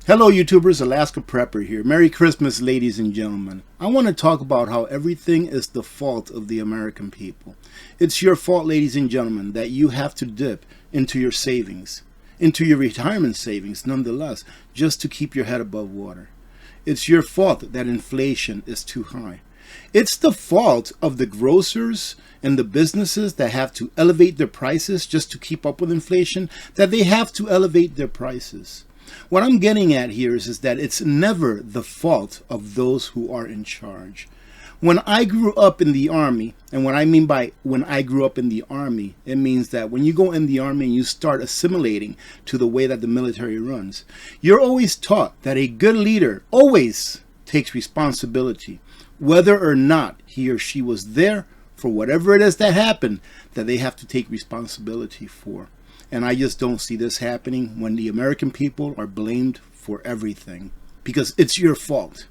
Hello YouTubers, Alaska Prepper here. Merry Christmas, ladies and gentlemen. I want to talk about how everything is the fault of the American people. It's your fault, ladies and gentlemen, that you have to dip into your savings, into your retirement savings nonetheless, just to keep your head above water. It's your fault that inflation is too high. It's the fault of the grocers and the businesses that have to elevate their prices just to keep up with inflation, that they have to elevate their prices. What I'm getting at here is that it's never the fault of those who are in charge. When I grew up in the Army, and what I mean by when I grew up in the Army, it means that when you go in the Army and you start assimilating to the way that the military runs, you're always taught that a good leader always takes responsibility, whether or not he or she was there for whatever it is that happened that they have to take responsibility for. And I just don't see this happening when the American people are blamed for everything, because it's your fault.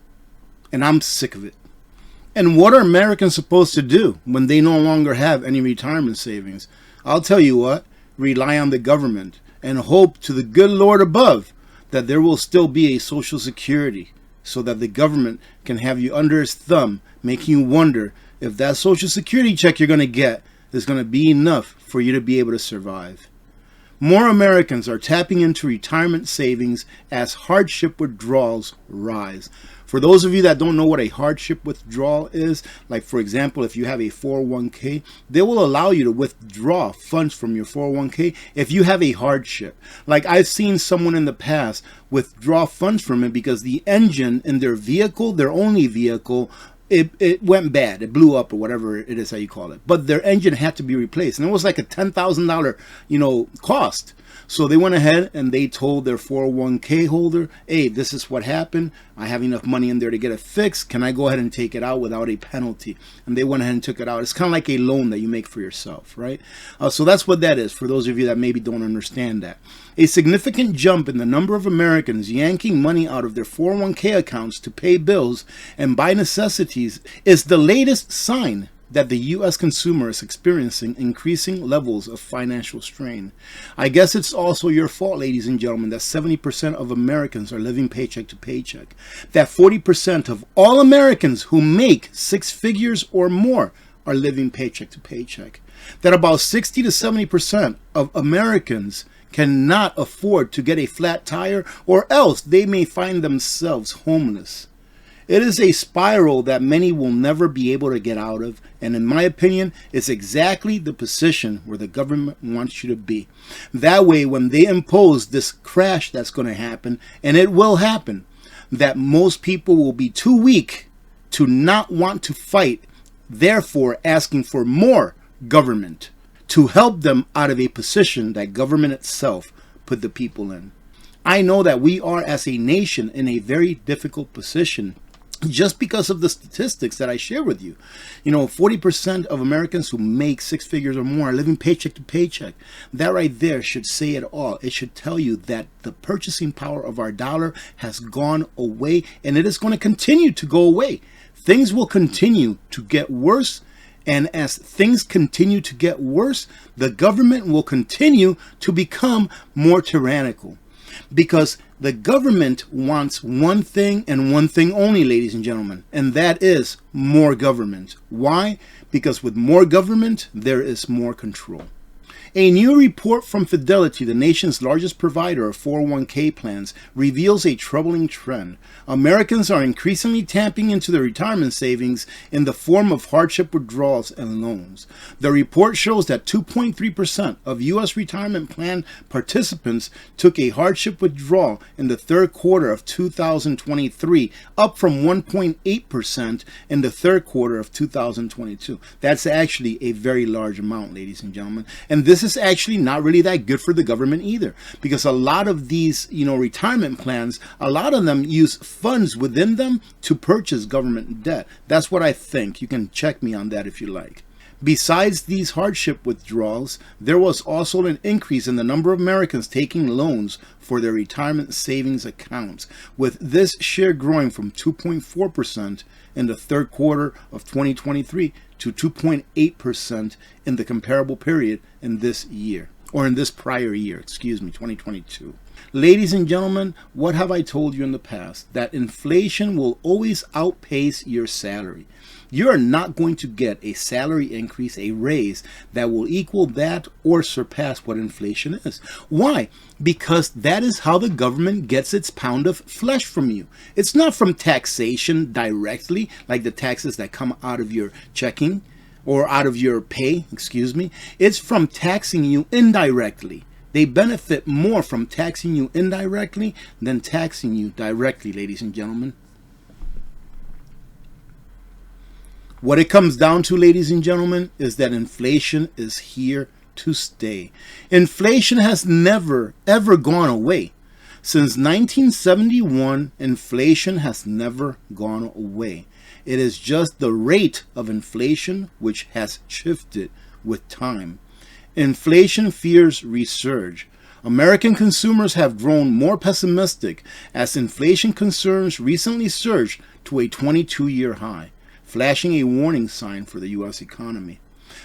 And I'm sick of it. And what are Americans supposed to do when they no longer have any retirement savings? I'll tell you what, rely on the government and hope to the good Lord above that there will still be a Social Security, so that the government can have you under its thumb, making you wonder if that Social Security check you're going to get is going to be enough for you to be able to survive. More Americans are tapping into retirement savings as hardship withdrawals rise. For those of you that don't know what a hardship withdrawal is, like for example, if you have a 401k, they will allow you to withdraw funds from your 401k if you have a hardship. Like I've seen someone in the past withdraw funds from it because the engine in their vehicle, their only vehicle, it went bad. It blew up or whatever it is how you call it. But their engine had to be replaced. And it was like a $10,000, cost. So they went ahead and they told their 401k holder, hey, this is what happened. I have enough money in there to get it fixed. Can I go ahead and take it out without a penalty? And they went ahead and took it out. It's kind of like a loan that you make for yourself, right? So that's what that is for those of you that maybe don't understand that. A significant jump in the number of Americans yanking money out of their 401k accounts to pay bills and buy necessities is the latest sign that the U.S. consumer is experiencing increasing levels of financial strain. I guess it's also your fault, ladies and gentlemen, that 70% of Americans are living paycheck to paycheck. That 40% of all Americans who make six figures or more are living paycheck to paycheck. That about 60 to 70% of Americans cannot afford to get a flat tire, or else they may find themselves homeless. It is a spiral that many will never be able to get out of, and in my opinion, it's exactly the position where the government wants you to be. That way, when they impose this crash that's going to happen, and it will happen, that most people will be too weak to not want to fight, therefore asking for more government to help them out of a position that government itself put the people in. I know that we are as a nation in a very difficult position just because of the statistics that I share with you. 40% of Americans who make six figures or more are living paycheck to paycheck. That right there should say it all. It should tell you that the purchasing power of our dollar has gone away, and it is going to continue to go away. Things will continue to get worse, and as things continue to get worse, the government will continue to become more tyrannical. Because the government wants one thing and one thing only, ladies and gentlemen, and that is more government. Why? Because with more government, there is more control. A new report from Fidelity, the nation's largest provider of 401k plans, reveals a troubling trend. Americans are increasingly tapping into their retirement savings in the form of hardship withdrawals and loans. The report shows that 2.3% of U.S. retirement plan participants took a hardship withdrawal in the third quarter of 2023, up from 1.8% in the third quarter of 2022. That's actually a very large amount, ladies and gentlemen. And this is actually not really that good for the government either, because a lot of these, retirement plans, a lot of them use funds within them to purchase government debt. That's what I think. You can check me on that if you like. Besides these hardship withdrawals, there was also an increase in the number of Americans taking loans for their retirement savings accounts, with this share growing from 2.4% in the third quarter of 2023 to 2.8% in the comparable period in this year, or in this prior year, 2022. Ladies and gentlemen, what have I told you in the past? That inflation will always outpace your salary. You are not going to get a salary increase, a raise, that will equal that or surpass what inflation is. Why? Because that is how the government gets its pound of flesh from you. It's not from taxation directly, like the taxes that come out of your checking or out of your pay, excuse me. It's from taxing you indirectly. They benefit more from taxing you indirectly than taxing you directly, ladies and gentlemen. What it comes down to, ladies and gentlemen, is that inflation is here to stay. Inflation has never, ever gone away. Since 1971, inflation has never gone away. It is just the rate of inflation which has shifted with time. Inflation fears resurge. American consumers have grown more pessimistic as inflation concerns recently surged to a 22-year high, flashing a warning sign for the U.S. economy.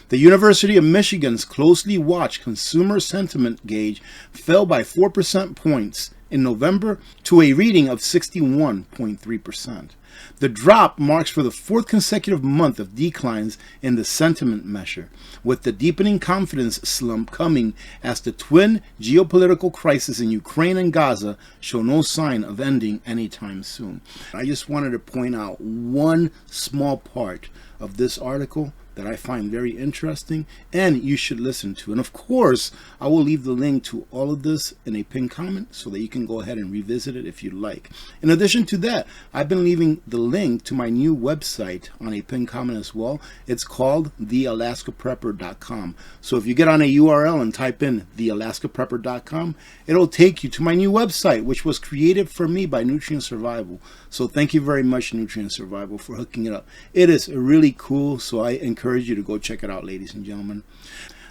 The University of Michigan's closely watched consumer sentiment gauge fell by 4 percentage points in November to a reading of 61.3%. The drop marks for the fourth consecutive month of declines in the sentiment measure, with the deepening confidence slump coming as the twin geopolitical crises in Ukraine and Gaza show no sign of ending anytime soon. I just wanted to point out one small part of this article that I find very interesting and you should listen to. And of course, I will leave the link to all of this in a pinned comment so that you can go ahead and revisit it if you like. In addition to that, I've been leaving the link to my new website on a pinned comment as well. It's called thealaskaprepper.com. So if you get on a URL and type in thealaskaprepper.com, it'll take you to my new website, which was created for me by Nutrient Survival. So thank you very much, Nutrient Survival, for hooking it up. It is really cool, so I encourage you to go check it out, ladies and gentlemen.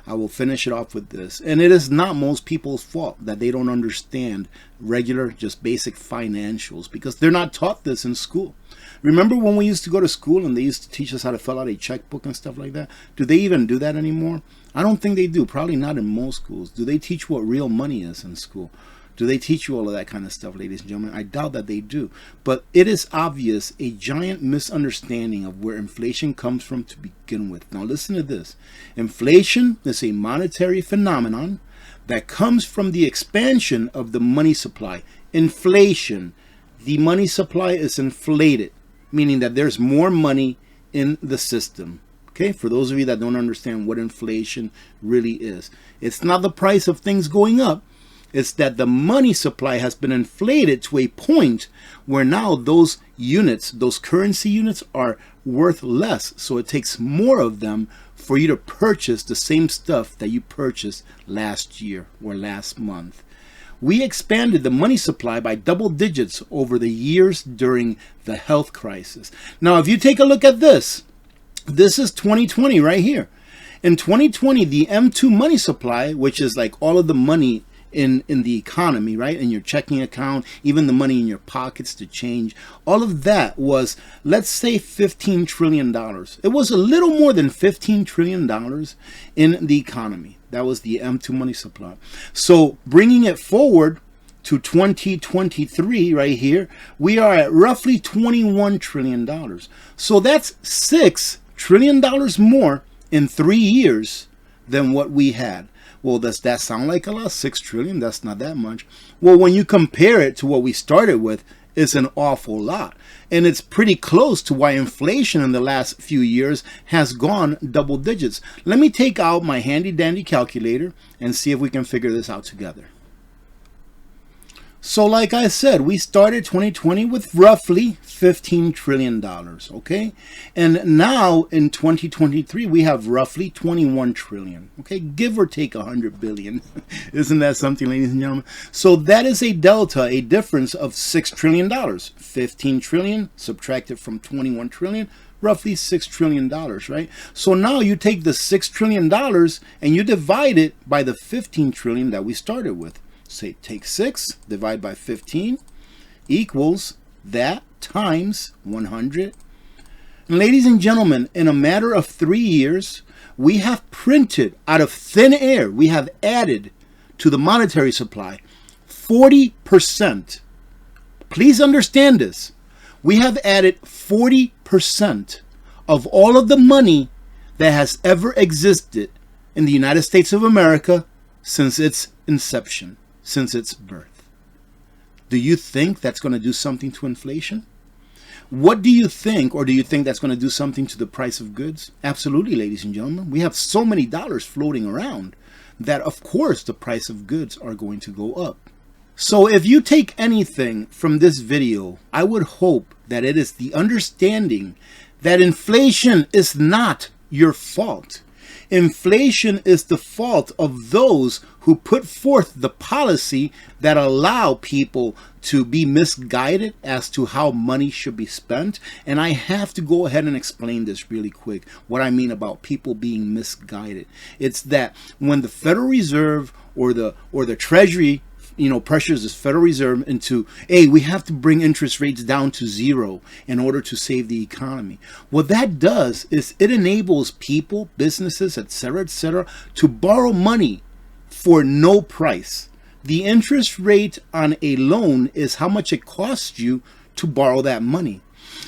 I will finish it off with this. And it is not most people's fault that they don't understand regular, just basic financials, because they're not taught this in school. Remember when we used to go to school and they used to teach us how to fill out a checkbook and stuff like that? Do they even do that anymore? I don't think they do. Probably not in most schools. Do they teach what real money is in school? Do they teach you all of that kind of stuff, ladies and gentlemen? I doubt that they do. But it is obvious a giant misunderstanding of where inflation comes from to begin with. Now listen to this. Inflation is a monetary phenomenon that comes from the expansion of the money supply. Inflation. The money supply is inflated, meaning that there's more money in the system. Okay, for those of you that don't understand what inflation really is. It's not the price of things going up. It's that the money supply has been inflated to a point where now those units, those currency units, are worth less. So it takes more of them for you to purchase the same stuff that you purchased last year or last month. We expanded the money supply by double digits over the years during the health crisis. Now, if you take a look at this is 2020 right here. In 2020, the M2 money supply, which is like all of the money in the economy, right, in your checking account, even the money in your pockets to change, all of that was, let's say, $15 trillion. It was a little more than $15 trillion in the economy. That was the M2 money supply. So bringing it forward to 2023 right here, we are at roughly $21 trillion. So that's $6 trillion more in 3 years than what we had. Well, does that sound like a lot? 6 trillion? That's not that much. Well, when you compare it to what we started with, it's an awful lot. And it's pretty close to why inflation in the last few years has gone double digits. Let me take out my handy dandy calculator and see if we can figure this out together. So like I said, we started 2020 with roughly $15 trillion, okay? And now in 2023, we have roughly 21 trillion, okay? Give or take 100 billion. Isn't that something, ladies and gentlemen? So that is a delta, a difference of $6 trillion. 15 trillion subtracted from 21 trillion, roughly $6 trillion, right? So now you take the $6 trillion and you divide it by the 15 trillion that we started with. Say take 6, divide by 15, equals that times 100. And ladies and gentlemen, in a matter of 3 years, we have printed out of thin air, we have added to the monetary supply 40%. Please understand this. We have added 40% of all of the money that has ever existed in the United States of America since its inception, since its birth. Do you think that's going to do something to inflation? What do you think, or do you think that's going to do something to the price of goods? Absolutely, ladies and gentlemen. We have so many dollars floating around that, of course, the price of goods are going to go up. So if you take anything from this video, I would hope that it is the understanding that inflation is not your fault. Inflation is the fault of those who put forth the policy that allow people to be misguided as to how money should be spent. And I have to go ahead and explain this really quick, what I mean about people being misguided. It's that when the Federal Reserve or the Treasury pressures this Federal Reserve into, hey, we have to bring interest rates down to zero in order to save the economy. What that does is it enables people, businesses, etc., to borrow money for no price. The interest rate on a loan is how much it costs you to borrow that money.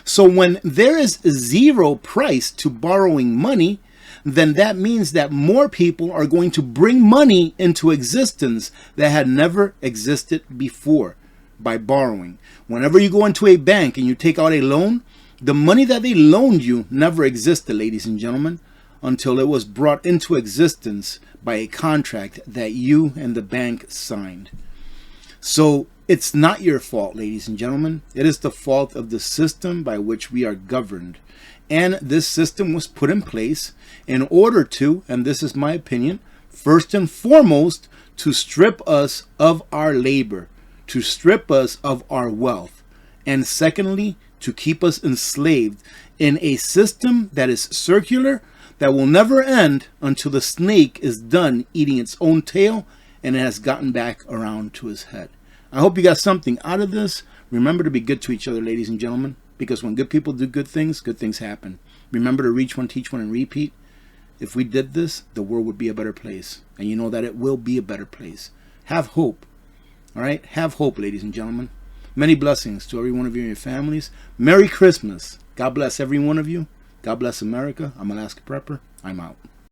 So when there is zero price to borrowing money, then that means that more people are going to bring money into existence that had never existed before by borrowing. Whenever you go into a bank and you take out a loan, the money that they loaned you never existed, ladies and gentlemen, until it was brought into existence by a contract that you and the bank signed. So it's not your fault, ladies and gentlemen. It is the fault of the system by which we are governed. And this system was put in place in order to, and this is my opinion, first and foremost, to strip us of our labor, to strip us of our wealth, and secondly, to keep us enslaved in a system that is circular, that will never end until the snake is done eating its own tail and it has gotten back around to his head. I hope you got something out of this. Remember to be good to each other, ladies and gentlemen, because when good people do good things happen. Remember to reach one, teach one, and repeat. If we did this, the world would be a better place. And you know that it will be a better place. Have hope. All right? Have hope, ladies and gentlemen. Many blessings to every one of you and your families. Merry Christmas. God bless every one of you. God bless America. I'm Alaska Prepper. I'm out.